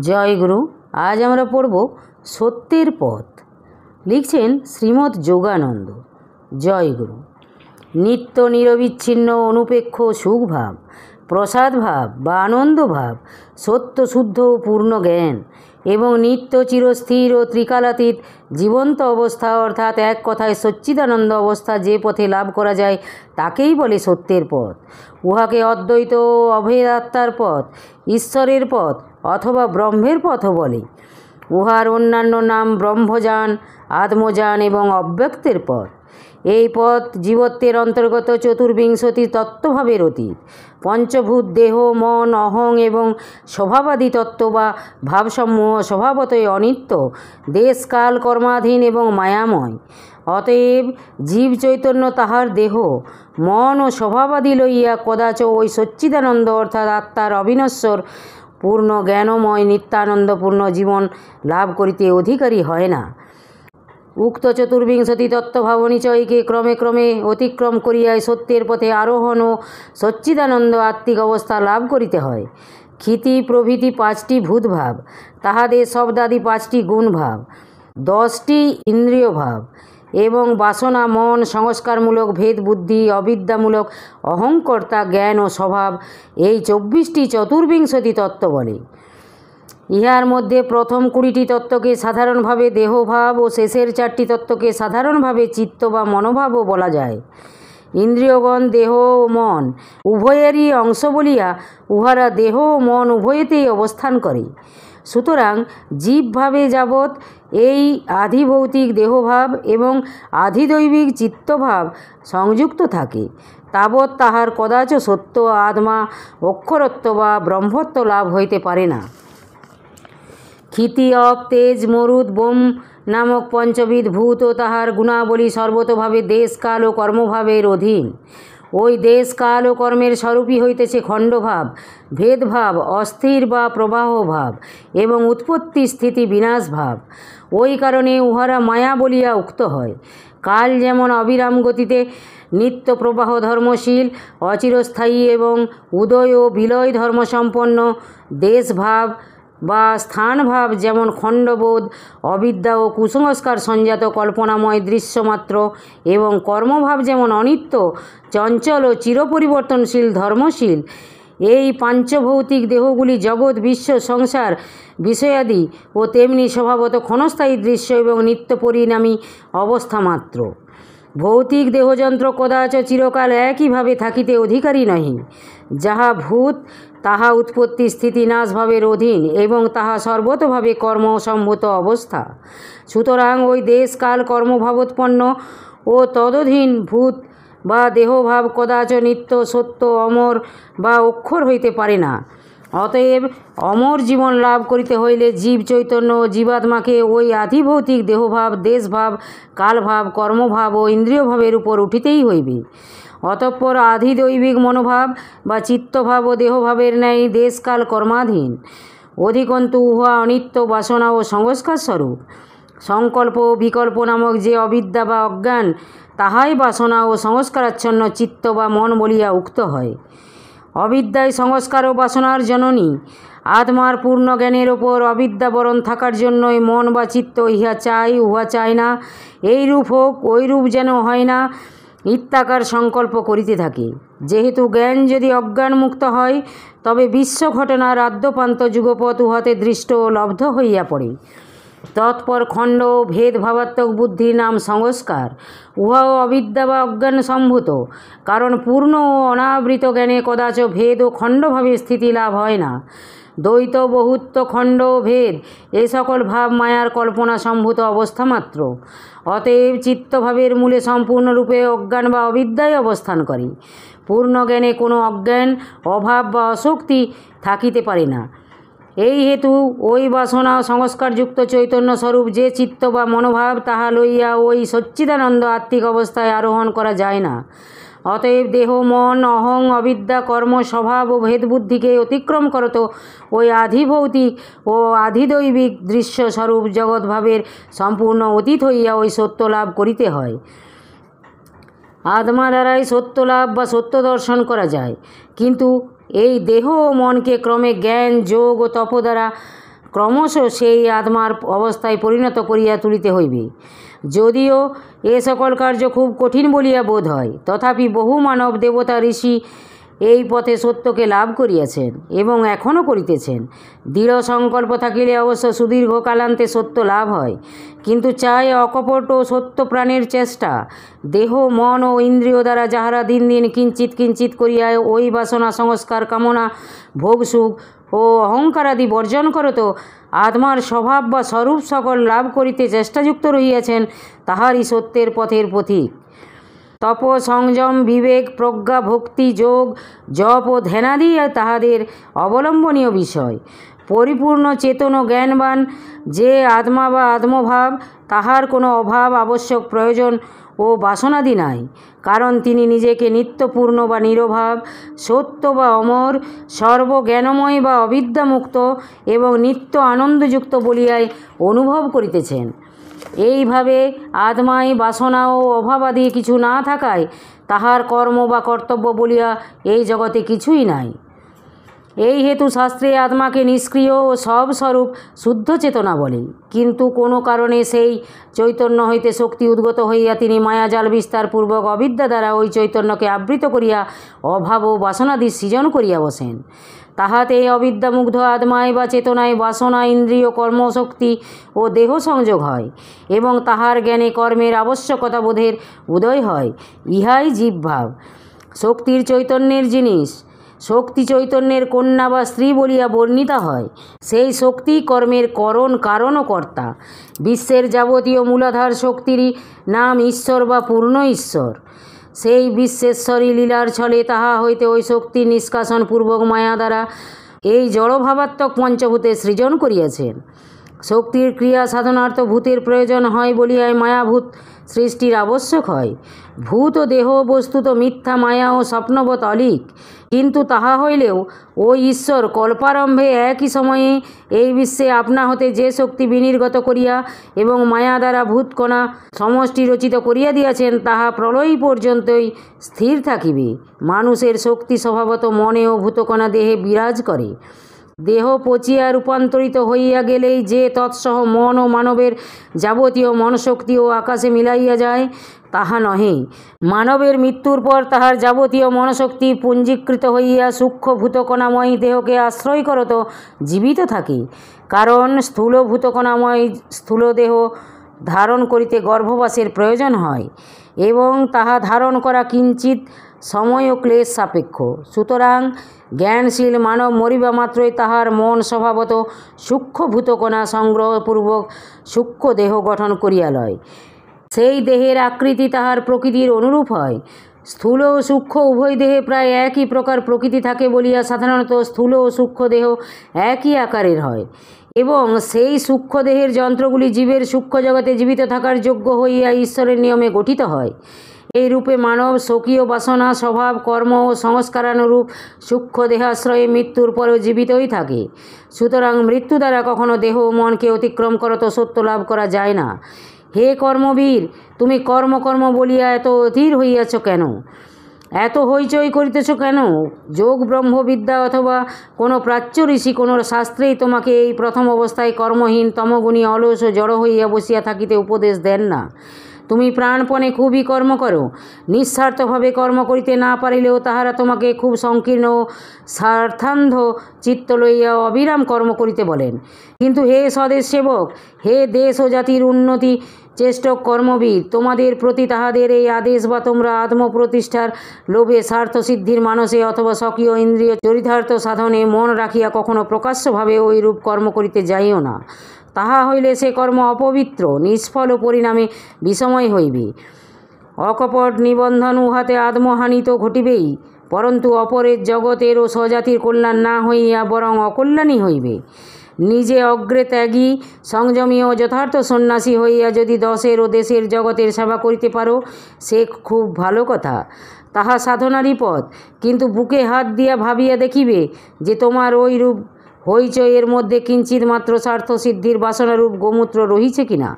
জয় গুরু। আজ আমরা পড়ব সত্যের পথ। লিখছেন শ্রীমৎ যোগানন্দ। জয় গুরু। নিত্য নিরবিচ্ছিন্ন অনুপেক্ষ সুখভাব, প্রসাদ ভাব বা আনন্দ ভাব, সত্য শুদ্ধ ও পূর্ণ জ্ঞান এবং নিত্য চিরস্থির ও ত্রিকালাতীত জীবন্ত অবস্থা, অর্থাৎ এক কথায় সচ্চিদানন্দ অবস্থা যে পথে লাভ করা যায় তাকেই বলে সত্যের পথ। উহাকে অদ্বৈত ও অভেদ আত্মার পথ, ঈশ্বরের পথ অথবা ব্রহ্মের পথও বলে। উহার অন্যান্য নাম ব্রহ্মযান, আত্মযান এবং অব্যক্তের পথ। এই পথ জীবত্বের অন্তর্গত চতুর্বিংশতি তত্ত্বভাবের অতীত। পঞ্চভূত দেহ, মন, অহং এবং স্বভাবাদী তত্ত্ব বা ভাবসমূহ স্বভাবতই অনিত্য, দেশ কাল কর্মাধীন এবং মায়াময়। অতএব জীব চৈতন্য তাহার দেহ, মন ও স্বভাবাদি লইয়া কদাচ ওই সচ্চিদানন্দ অর্থাৎ আত্মার অবিনশ্বর পূর্ণ জ্ঞানময় নিত্যানন্দপূর্ণ জীবন লাভ করিতে অধিকারী হয় না। উক্ত চতুর্বিংশতি তত্ত্বভাবনিচয়কে ক্রমে ক্রমে অতিক্রম করিয়াই সত্যের পথে আরোহণ ও সচ্চিদানন্দ আত্মিক অবস্থা লাভ করিতে হয়। ক্ষিতি প্রভৃতি 5টি ভূতভাব, তাহাদের শব্দাদি 5টি গুণভাব, 10টি ইন্দ্রিয় ভাব এবং বাসনা, মন, সংস্কারমূলক ভেদ বুদ্ধি, অবিদ্যামূলক অহংকর্তা জ্ঞান ও স্বভাব, এই 24টি চতুর্বিংশতি তত্ত্ব বলে। ইহার মধ্যে প্রথম 20টি তত্ত্বকে সাধারণভাবে দেহভাব ও শেষের 4টি তত্ত্বকে সাধারণভাবে চিত্ত বা মনোভাবও বলা যায়। ইন্দ্রিয়গণ দেহ ও মন উভয়েরই অংশ বলিয়া উহারা দেহ ও মন উভয়েতেই অবস্থান করে। সুতরাং জীবভাবে যাবৎ এই আধিভৌতিক দেহভাব এবং আধিদৈবিক চিত্তভাব সংযুক্ত থাকে, তাবৎ তাহার কদাচ সত্য আত্মা, অক্ষরত্ব বা ব্রহ্মত্ব লাভ হইতে পারে না। ক্ষিতি, অপ, তেজ, মরুদ, বোম নামক পঞ্চবিধ ভূত ও তাহার গুণাবলী সর্বতোভাবে দেশ কাল ও কর্মভাবের অধীন। ওই দেশ কাল ও কর্মের স্বরূপই হইতেছে খণ্ডভাব, ভেদভাব, অস্থির বা প্রবাহ ভাব এবং উৎপত্তি স্থিতি বিনাশ ভাব। ওই কারণে উহারা মায়া বলিয়া উক্ত হয়। কাল যেমন অবিরাম গতিতে নিত্য প্রবাহ ধর্মশীল, অচিরস্থায়ী এবং উদয় ও বিলয় ধর্মসম্পন্ন, দেশভাব বা স্থানভাব যেমন খণ্ডবোধ, অবিদ্যা ও কুসংস্কার সঞ্জাত কল্পনাময় দৃশ্যমাত্র এবং কর্মভাব যেমন অনিত্য, চঞ্চল ও চিরপরিবর্তনশীল ধর্মশীল, এই পাঞ্চভৌতিক দেহগুলি জগৎ, বিশ্ব, সংসার বিষয়াদি ও তেমনি স্বভাবত ক্ষণস্থায়ী দৃশ্য এবং নিত্য পরিণামী অবস্থা মাত্র। ভৌতিক দেহযন্ত্র কদাচ চিরকাল একইভাবে থাকিতে অধিকারী নহে। যাহা ভূত তাহা উৎপত্তি স্থিতি নাশভাবের অধীন এবং তাহা সর্বতভাবে কর্মসম্ভূত অবস্থা। সুতরাং ওই দেশ কাল কর্মভাবোৎপন্ন ও তদধীন ভূত বা দেহভাব কদাচ নিত্য, সত্য, অমর বা অক্ষর হইতে পারে না। অতএব অমর জীবন লাভ করিতে হইলে জীব চৈতন্য ও জীবাত্মাকে ওই আধিভৌতিক দেহভাব, দেশভাব, কালভাব, কর্মভাব ও ইন্দ্রিয়ভাবের উপর উঠিতেই হইবে। অতঃপর আধিদৈবিক মনোভাব বা চিত্তভাব ও দেহভাবের ন্যায় দেশকাল কর্মাধীন। অধিকন্তু উহা অনিত্য, বাসনা ও সংস্কার স্বরূপ। সংকল্প ও বিকল্প নামক যে অবিদ্যা বা অজ্ঞান, তাহাই বাসনা ও সংস্কারাচ্ছন্ন চিত্ত বা মন বলিয়া উক্ত হয়। অবিদ্যায় সংস্কার ও বাসনার জননী। আত্মার পূর্ণ জ্ঞানের ওপর অবিদ্যা বরণ থাকার জন্যই মন বা চিত্ত ইহা চাই, উহা চায় না, এই রূপ হোক, ওই রূপ যেন হয় না ইত্যাকার সংকল্প করিতে থাকে। যেহেতু জ্ঞান যদি অজ্ঞান মুক্ত হয়, তবে বিশ্ব ঘটনার আদ্যপান্ত যুগপৎ উহাতে দৃষ্ট ও লব্ধ হইয়া পড়ে। তৎপর খণ্ড ও ভেদ ভাবাত্মক বুদ্ধির নাম সংস্কার। উহাও অবিদ্যা বা অজ্ঞান সম্ভূত, কারণ পূর্ণ ও অনাবৃত জ্ঞানে কদাচ ভেদ ও খণ্ডভাবে স্থিতি লাভ হয় না। দ্বৈত, বহুত্ব, খণ্ড ও ভেদ এ সকল ভাব মায়ার কল্পনা সম্ভূত অবস্থা মাত্র। অতএব চিত্তভাবের মূলে সম্পূর্ণরূপে অজ্ঞান বা অবিদ্যায় অবস্থান করে। পূর্ণ জ্ঞানে কোনো অজ্ঞান, অভাব বা অশক্তি থাকিতে পারে না। এই হেতু ওই বাসনা সংস্কারযুক্ত চৈতন্য স্বরূপ যে চিত্ত বা মনোভাব, তাহা লইয়া ওই সচ্চিদানন্দ আত্মিক অবস্থায় আরোহণ করা যায় না। অতএব দেহ, মন, অহং, অবিদ্যা, কর্ম, স্বভাব ও ভেদবুদ্ধিকে অতিক্রম করত ওই আধিভৌতিক ও আধিদৈবিক দৃশ্য স্বরূপ জগৎভাবের সম্পূর্ণ অতীত হইয়া ওই সত্য লাভ করিতে হয়। আত্মা দ্বারাই সত্য লাভ বা সত্য দর্শন করা যায়, কিন্তু এই দেহ ও মনকে ক্রমে জ্ঞান, যোগ ও তপ দ্বারা ক্রমশ সেই আত্মার অবস্থায় পরিণত করিয়া তুলিতে হইবে। যদিও এ সকল কার্য খুব কঠিন বলিয়া বোধ হয়, তথাপি বহু মানব দেবতা ঋষি এই পথে সত্যকে লাভ করিয়াছেন এবং এখনও করিতেছেন। দৃঢ় সংকল্প থাকিলে অবশ্য সুদীর্ঘ কালান্তে সত্য লাভ হয়, কিন্তু চাই অকপট ও সত্য প্রাণের চেষ্টা। দেহ মন ও ইন্দ্রিয় দ্বারা যাহারা দিন দিন কিঞ্চিৎ কিঞ্চিৎ করিয়া ওই বাসনা সংস্কার কামনা ভোগসুখ ও অহংকারাদি বর্জন করত আত্মার স্বভাব বা স্বরূপ সকল লাভ করিতে চেষ্টাযুক্ত রহিয়াছেন, তাহারই সত্যের পথের পথিক। তপ সংযম বিবেক প্রজ্ঞা ভক্তি যোগ জপ ও ধ্যানাদি তাহাদের অবলম্বনীয় বিষয়। পরিপূর্ণ চেতন ও জ্ঞানবান যে আত্মা বা আত্মভাব, তাহার কোনো অভাব আবশ্যক প্রয়োজন ও বাসনাদি নাই, কারণ তিনি নিজেকে নিত্যপূর্ণ বা নিরভাব, সত্য বা অমর, সর্বজ্ঞানময় বা অবিদ্যামুক্ত এবং নিত্য আনন্দযুক্ত বলিয়াই অনুভব করিতেছেন। এইভাবে আত্মায় বাসনা ও অভাবাদি কিছু না থাকায় তাহার কর্ম বা কর্তব্য বলিয়া এই জগতে কিছুই নাই। এই হেতু শাস্ত্রে আত্মাকে নিষ্ক্রিয় ও সব স্বরূপ শুদ্ধ চেতনা বলে, কিন্তু কোনো কারণে সেই চৈতন্য হইতে শক্তি উদ্গত হইয়া তিনি মায়াজাল বিস্তারপূর্বক অবিদ্যা দ্বারা ওই চৈতন্যকে আবৃত করিয়া অভাব ও বাসনাদি সৃজন করিয়া বসেন। তাহাতে অবিদ্যামুগ্ধ আত্মায় বা চেতনায় বাসনা ইন্দ্রিয় কর্মশক্তি ও দেহ সংযোগ হয় এবং তাহার জ্ঞানে কর্মের আবশ্যকতা বোধের উদয় হয়। ইহাই জীবভাব, শক্তির চৈতন্যের জিনিস। শক্তি চৈতন্যের কন্যা বা স্ত্রী বলিয়া বর্ণিতা হয়। সেই শক্তি কর্মের কারণ ও কর্তা। বিশ্বের যাবতীয় মূলাধার শক্তিরই নাম ঈশ্বর বা পূর্ণ ঈশ্বর। সেই বিশ্বেশ্বরী লীলার ছলে তাহা হইতে ওই শক্তি নিষ্কাশন পূর্বক মায়া দ্বারা এই জড়ভাবাত্মক পঞ্চভূতে সৃজন করিয়াছেন। শক্তির ক্রিয়া সাধনার্থ ভূতের প্রয়োজন হয় বলিয়াই মায়াভূত সৃষ্টির আবশ্যক হয়। ভূত ও দেহ বস্তুত মিথ্যা মায়া ও স্বপ্নবৎ অলীক, কিন্তু তাহা হইলেও ওই ঈশ্বর কল্পারম্ভে একই সময়ে এই বিশ্বে আপনা হতে যে শক্তি বিনির্গত করিয়া এবং মায়া দ্বারা ভূতকণা সমষ্টি রচিত করিয়া দিয়াছেন, তাহা প্রলয় পর্যন্তই স্থির থাকিবে। মানুষের শক্তি স্বভাবত মনে ও ভূতকণা দেহে বিরাজ করে। দেহ পচিয়া রূপান্তরিত হইয়া গেলেই যে তৎসহ মন ও মানবের যাবতীয় মনশক্তি ও আকাশে মিলাইয়া যায়, তাহা নহে। মানবের মৃত্যুর পর তাহার যাবতীয় মনশক্তি পুঞ্জীকৃত হইয়া সূক্ষ্ম ভূতকণাময় দেহকে আশ্রয় করত জীবিত থাকে, কারণ স্থূল ভূতকণাময় স্থূল দেহ ধারণ করিতে গর্ভবাসের প্রয়োজন হয় এবং তাহা ধারণ করা কিঞ্চিৎ সময় ও ক্লেশ সাপেক্ষ। সুতরাং জ্ঞানশীল মানব মরিবা মাত্রই তাহার মন স্বভাবত সূক্ষ্ম ভূতকণা সংগ্রহপূর্বক সূক্ষ্ম দেহ গঠন করিয়া লয়। সেই দেহের আকৃতি তাহার প্রকৃতির অনুরূপ হয়। স্থূল ও সূক্ষ্ম উভয় দেহে প্রায় একই প্রকার প্রকৃতি থাকে বলিয়া সাধারণত স্থূল ও সূক্ষ্ম দেহ একই আকারের হয় এবং সেই সূক্ষ্ম দেহের যন্ত্রগুলি জীবের সূক্ষ্ম জগতে জীবিত থাকার যোগ্য হইয়া ঈশ্বরের নিয়মে গঠিত হয়। এই রূপে মানব স্বকীয় বাসনা স্বভাব কর্ম ও সংস্কারানুরূপ সূক্ষ্ম দেহাশ্রয়ে মৃত্যুর পরেও জীবিতই থাকে। সুতরাং মৃত্যু দ্বারা কখনো দেহ ও মনকে অতিক্রম করত সত্য লাভ করা যায় না। হে কর্মবীর, তুমি কর্ম কর্ম বলিয়া এত অধীর হইয়াছ কেন? এত হইচই করিতেছ কেন? যোগ ব্রহ্মবিদ্যা অথবা কোনো প্রাচ্য ঋষি কোনো শাস্ত্রেই তোমাকে এই প্রথম অবস্থায় কর্মহীন তমগুণী অলস ও জড় হইয়া বসিয়া থাকিতে উপদেশ দেন না। তুমি প্রাণপণে খুবই কর্ম করো। নিঃস্বার্থভাবে কর্ম করিতে না পারিলেও তাহারা তোমাকে খুব সংকীর্ণ ও স্বার্থান্ধ চিত্ত লইয়া অবিরাম কর্ম করিতে বলেন। কিন্তু হে স্বদেশ সেবক, হে দেশ ও জাতির উন্নতি চেষ্টক কর্মবীর, তোমাদের প্রতি তাহাদের এই আদেশ বা তোমরা আত্মপ্রতিষ্ঠার লোভে স্বার্থসিদ্ধির মানসে অথবা স্বকীয় ইন্দ্রিয় চরিতার্থ সাধনে মন রাখিয়া কখনো প্রকাশ্যভাবে ওইরূপ কর্ম করিতে যাইও না। তাহা হইলে সে কর্ম অপবিত্র, নিষ্ফল ও পরিণামে বিষময় হইবে। অকপট নিবন্ধন উহাতে আত্মহানি তো ঘটিবেই, পরন্তু অপরের জগতের ও স্বজাতির কল্যাণ না হইয়া বরং অকল্যাণই হইবে। নিজে অগ্রে ত্যাগী সংযমী ও যথার্থ সন্ন্যাসী হইয়া যদি দশের ও দেশের জগতের সেবা করিতে পারো, সে খুব ভালো কথা, তাহা সাধনারই পথ। কিন্তু বুকে হাত দিয়া ভাবিয়া দেখিবে যে তোমার ওই রূপ হইচইয়ের মধ্যে কিঞ্চিত মাত্র স্বার্থসিদ্ধির বাসনারূপ গোমূত্র রহিছে কিনা।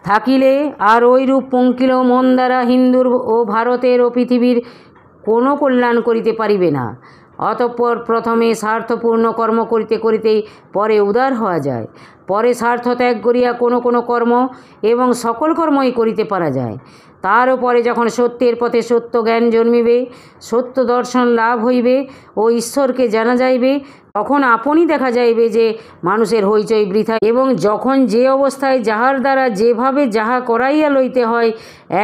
থাকিলে আর ওইরূপ পঙ্কিল মন দ্বারা হিন্দুর ও ভারতের ও পৃথিবীর কোনো কল্যাণ করিতে পারিবে না। অতঃপর প্রথমে স্বার্থপূর্ণ কর্ম করিতে করিতেই পরে উদার হওয়া যায়, পরে স্বার্থ ত্যাগ করিয়া কোনো কোনো কর্ম এবং সকল কর্মই করিতে পারা যায়। তারও পরে যখন সত্যের পথে সত্য জ্ঞান জন্মিবে, সত্য দর্শন লাভ হইবে ও ঈশ্বরকে জানা যাইবে, তখন আপনি দেখা যাইবে যে মানুষের হইচই বৃথা, এবং যখন যে অবস্থায় যাহার দ্বারা যেভাবে যাহা করাইয়া লইতে হয়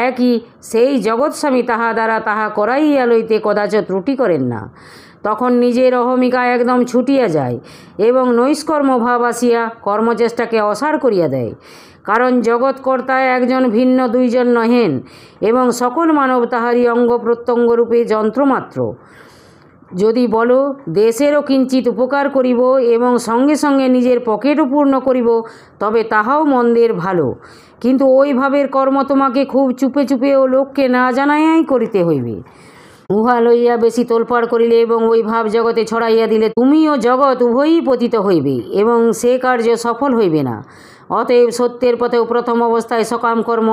একই, সেই জগৎস্বামী তাহা দ্বারা তাহা করাইয়া লইতে কদাচ ত্রুটি করেন না। তখন নিজের অহমিকা একদম ছুটিয়া যায় এবং নৈষ্কর্ম ভাব আসিয়া কর্মচেষ্টাকে অসার করিয়া দেয়। কারণ জগৎকর্তায় একজন ভিন্ন দুইজন নহেন এবং সকল মানব তাহারই অঙ্গ প্রত্যঙ্গরূপে যন্ত্রমাত্র। যদি বলো দেশেরও কিঞ্চিত উপকার করিব এবং সঙ্গে সঙ্গে নিজের পকেটও পূর্ণ করিব, তবে তাহাও মন্দের ভালো, কিন্তু ওই ভাবের কর্ম তোমাকে খুব চুপে চুপে ও লোককে না জানাইয়াই করিতে হইবে। উহা লইয়া বেশি তোলপাড় করিলে এবং ওই ভাব জগতে ছড়াইয়া দিলে তুমি ও জগৎ উভয়ই পতিত হইবে এবং সে কার্য সফল হইবে না। অতএব সত্যের পথেও প্রথম অবস্থায় সকাম কর্ম,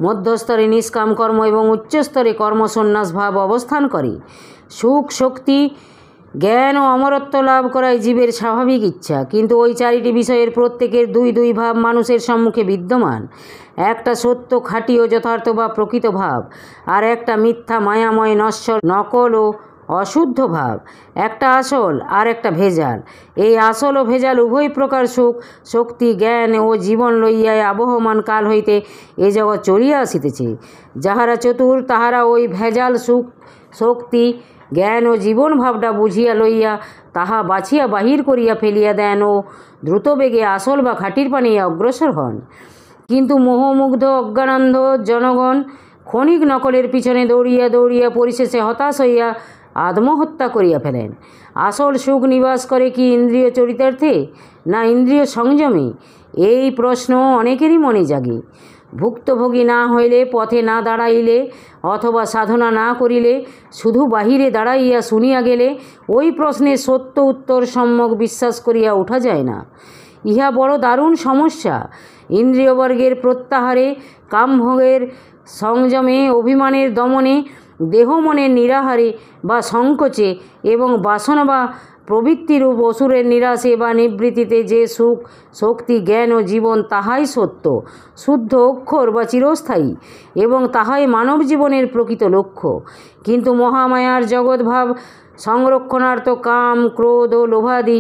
মধ্যস্তরে নিষ্কাম কর্ম এবং উচ্চস্তরে কর্মসন্ন্যাস ভাব অবস্থান করে। সুখ, শক্তি, জ্ঞান ও অমরত্ব লাভ করাই জীবের স্বাভাবিক ইচ্ছা, কিন্তু ওই চারিটি বিষয়ের প্রত্যেকের দুই দুই ভাব মানুষের সম্মুখে বিদ্যমান। একটা সত্য, খাঁটি ও যথার্থ বা প্রকৃত ভাব, আর একটা মিথ্যা, মায়াময়, নশ্বর, নকল ও অশুদ্ধ ভাব। একটা আসল আর একটা ভেজাল। এই আসল ও ভেজাল উভয় প্রকার সুখ, শক্তি, জ্ঞান ও জীবন লইয়াই আবহমান কাল হইতে এ জগৎ চলিয়া আসিতেছে। যাহারা চতুর তাহারা ওই ভেজাল সুখ, শক্তি, জ্ঞান ও জীবন ভাবটা বুঝিয়া লইয়া তাহা বাছিয়া বাহির করিয়া ফেলিয়া দেন ও দ্রুতবেগে আসল বা খাঁটির পানে অগ্রসর হন। কিন্তু মোহমুগ্ধ অজ্ঞানান্ধ জনগণ ক্ষণিক নকলের পিছনে দৌড়িয়া দৌড়িয়া পরিশেষে হতাশ হইয়া আত্মহত্যা করিয়া ফেলেন। আসল সুখ নিবাস করে কি ইন্দ্রিয় চরিতার্থে না ইন্দ্রিয় সংযমে? এই প্রশ্ন অনেকেরই মনে জাগে। ভুক্তভোগী না হইলে, পথে না দাঁড়াইলে অথবা সাধনা না করিলে, শুধু বাহিরে দাঁড়াইয়া শুনিয়া গেলে ওই প্রশ্নের সত্য উত্তর সম্যক বিশ্বাস করিয়া ওঠা যায় না। ইহা বড় দারুণ সমস্যা। ইন্দ্রিয়বর্গের প্রত্যাহারে, কামভোগের সংযমে, অভিমানের দমনে, দেহ মনের নিরাহারে বা সংকোচে এবং বাসনা বা প্রবৃত্তিরূপ অসুরের নিরাশে বা নিবৃত্তিতে যে সুখ, শক্তি, জ্ঞান ও জীবন, তাহাই সত্য, শুদ্ধ, অক্ষর বা চিরস্থায়ী, এবং তাহাই মানব জীবনের প্রকৃত লক্ষ্য। কিন্তু মহামায়ার জগৎভাব সংরক্ষণার্থ কাম, ক্রোধ ও লোভাদি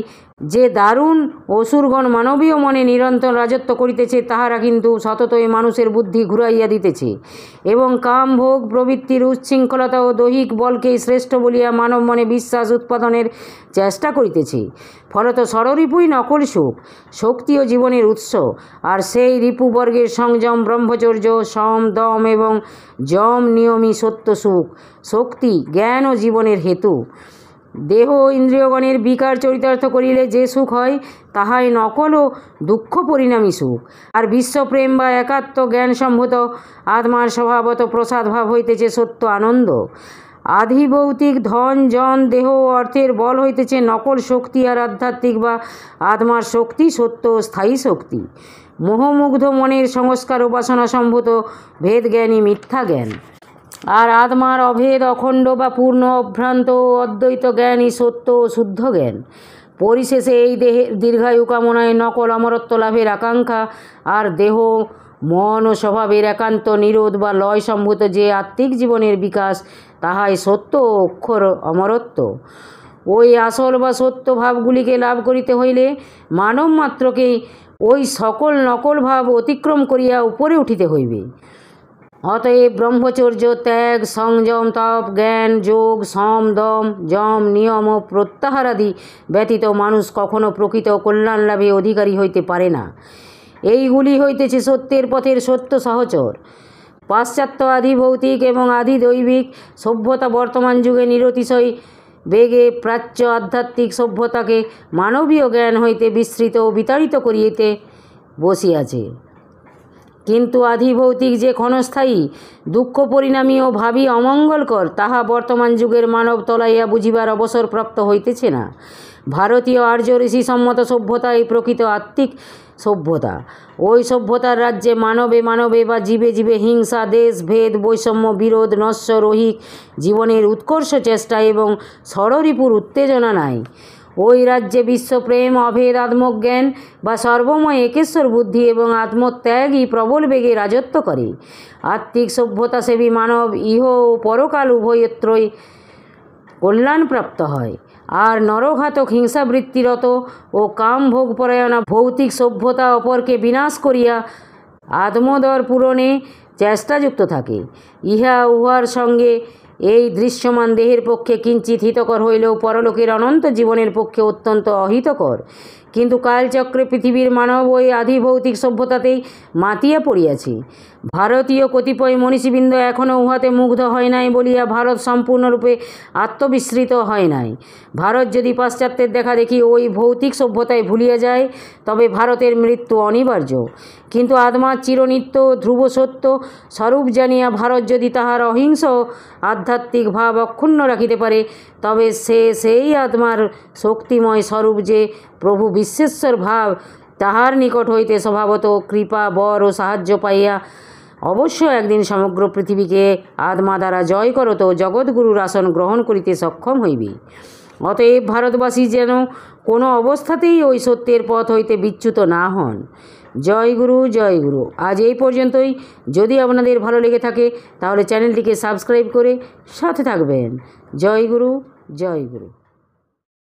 যে দারুণ অসুরগণ মানবীয় মনে নিরন্তর রাজত্ব করিতেছে, তাহারা কিন্তু সততই মানুষের বুদ্ধি ঘুরাইয়া দিতেছে এবং কাম, ভোগ প্রবৃত্তির উচ্ছৃঙ্খলতা ও দৈহিক বলকেই শ্রেষ্ঠ বলিয়া মানব মনে বিশ্বাস উৎপাদনের চেষ্টা করিতেছে। ফলত ষড়রিপুই নকল সুখ, শক্তি ও জীবনের উৎস, আর সেই রিপুবর্গের সংযম, ব্রহ্মচর্য, সম, দম এবং যম নিয়মই সত্য সুখ, শক্তি, জ্ঞান ও জীবনের হেতু। দেহ ইন্দ্রিয়গণের বিকার চরিতার্থ করিলে যে সুখ হয়, তাহাই নকল ও দুঃখ পরিণামী সুখ। আর বিশ্বপ্রেম বা একাত্ম জ্ঞান সম্ভূত আত্মার স্বভাবত প্রসাদ ভাব হইতেছে সত্য আনন্দ। আধিভৌতিক ধন, জন, দেহ ও অর্থের বল হইতেছে নকল শক্তি, আর আধ্যাত্মিক বা আত্মার শক্তি সত্য ও স্থায়ী শক্তি। মোহমুগ্ধ মনের সংস্কার উপাসনা সম্ভূত ভেদজ্ঞানী মিথ্যা জ্ঞান, আর আত্মার অভেদ, অখণ্ড বা পূর্ণ, অভ্রান্ত ও অদ্বৈত জ্ঞানই সত্য ও শুদ্ধ জ্ঞান। পরিশেষে এই দেহের দীর্ঘায়ু কামনায় নকল অমরত্ব লাভের আকাঙ্ক্ষা, আর দেহ, মন ও স্বভাবের একান্ত নিরোধ বা লয় সম্ভূত যে আত্মিক জীবনের বিকাশ, তাহাই সত্য ও অক্ষর অমরত্ব। ওই আসল বা সত্য ভাবগুলিকে লাভ করিতে হইলে মানব মাত্রকেই ওই সকল নকল ভাব অতিক্রম করিয়া উপরে উঠিতে হইবে। অতএব ব্রহ্মচর্য, ত্যাগ, সংযম, তপ, জ্ঞান, যোগ, সম, দম, যম, নিয়ম ও প্রত্যাহারাদি ব্যতীত মানুষ কখনো প্রকৃত কল্যাণ লাভে অধিকারী হইতে পারে না। এইগুলি হইতেছে সত্যের পথের সত্য সহচর। পাশ্চাত্য আধিভৌতিক এবং আধিদৈবিক সভ্যতা বর্তমান যুগে নিরতিশয় বেগে প্রাচ্য আধ্যাত্মিক সভ্যতাকে মানবীয় জ্ঞান হইতে বিস্মৃত ও বিতাড়িত করিতে বসিয়াছে। কিন্তু আধিভৌতিক যে ক্ষণস্থায়ী দুঃখ পরিণামী ও ভাবী অমঙ্গলকর, তাহা বর্তমান যুগের মানব তলাইয়া বুঝিবার অবসরপ্রাপ্ত হইতেছে না। ভারতীয় আর্য ঋষি সম্মত সভ্যতা এই প্রকৃত আত্মিক সভ্যতা। ওই সভ্যতার রাজ্যে মানবে মানবে বা জীবে জীবে হিংসা, দেশ ভেদ, বৈষম্য, বিরোধ, নশ্বর রহিক জীবনের উৎকর্ষ চেষ্টা এবং ষড়রিপুর উত্তেজনা নাই। ওই রাজ্যে বিশ্বপ্রেম, অভেদ আত্মজ্ঞান বা সর্বময় একেশ্বর বুদ্ধি এবং আত্মত্যাগই প্রবল বেগে রাজত্ব করে। আত্মিক সভ্যতাসেবী মানব ইহ ও পরকাল উভয়ত্রই কল্যাণপ্রাপ্ত হয়। আর নরঘাতক হিংসাবৃত্তিরত ও কামভোগপরায়ণা ভৌতিক সভ্যতা অপরকে বিনাশ করিয়া আত্মদর পূরণে চেষ্টাযুক্ত থাকে। ইহা উহার সঙ্গে এই দৃশ্যমান দেহের পক্ষে কিঞ্চিৎ হিতকর হইলেও পরলোকের অনন্ত জীবনের পক্ষে অত্যন্ত অহিতকর। কিন্তু কালচক্রে পৃথিবীর মানব ওই আধিভৌতিক সভ্যতাতেই মাতিয়া পড়িয়াছে। ভারতীয় কতিপয় মনীষীবৃন্দ এখনও উহাতে মুগ্ধ হয় নাই বলিয়া ভারত সম্পূর্ণরূপে আত্মবিস্মৃত হয় নাই। ভারত যদি পাশ্চাত্যের দেখা দেখি ওই ভৌতিক সভ্যতায় ভুলিয়া যায়, তবে ভারতের মৃত্যু অনিবার্য। কিন্তু আত্মার চিরনিত্য ধ্রুব সত্য স্বরূপ জানিয়া ভারত যদি তাহার অহিংস আধ্যাত্মিক ভাব অক্ষুণ্ণ রাখিতে পারে, তবে সেই আত্মার শক্তিময় স্বরূপ যে প্রভু বিশ্বেশ্বর ভাব, তাহার নিকট হইতে স্বভাবত কৃপা, বর ও সাহায্য পাইয়া অবশ্য একদিন সমগ্র পৃথিবীকে আত্মা দ্বারা জয় করত জগৎগুরুর আসন গ্রহণ করিতে সক্ষম হইবে। অতএব ভারতবাসী যেন কোনো অবস্থাতেই ওই সত্যের পথ হইতে বিচ্যুত না হন। জয় গুরু, জয় গুরু। আজ এই পর্যন্তই। যদি আপনাদের ভালো লেগে থাকে তাহলে চ্যানেলটিকে সাবস্ক্রাইব করে সাথে থাকবেন। জয় গুরু, জয় গুরু।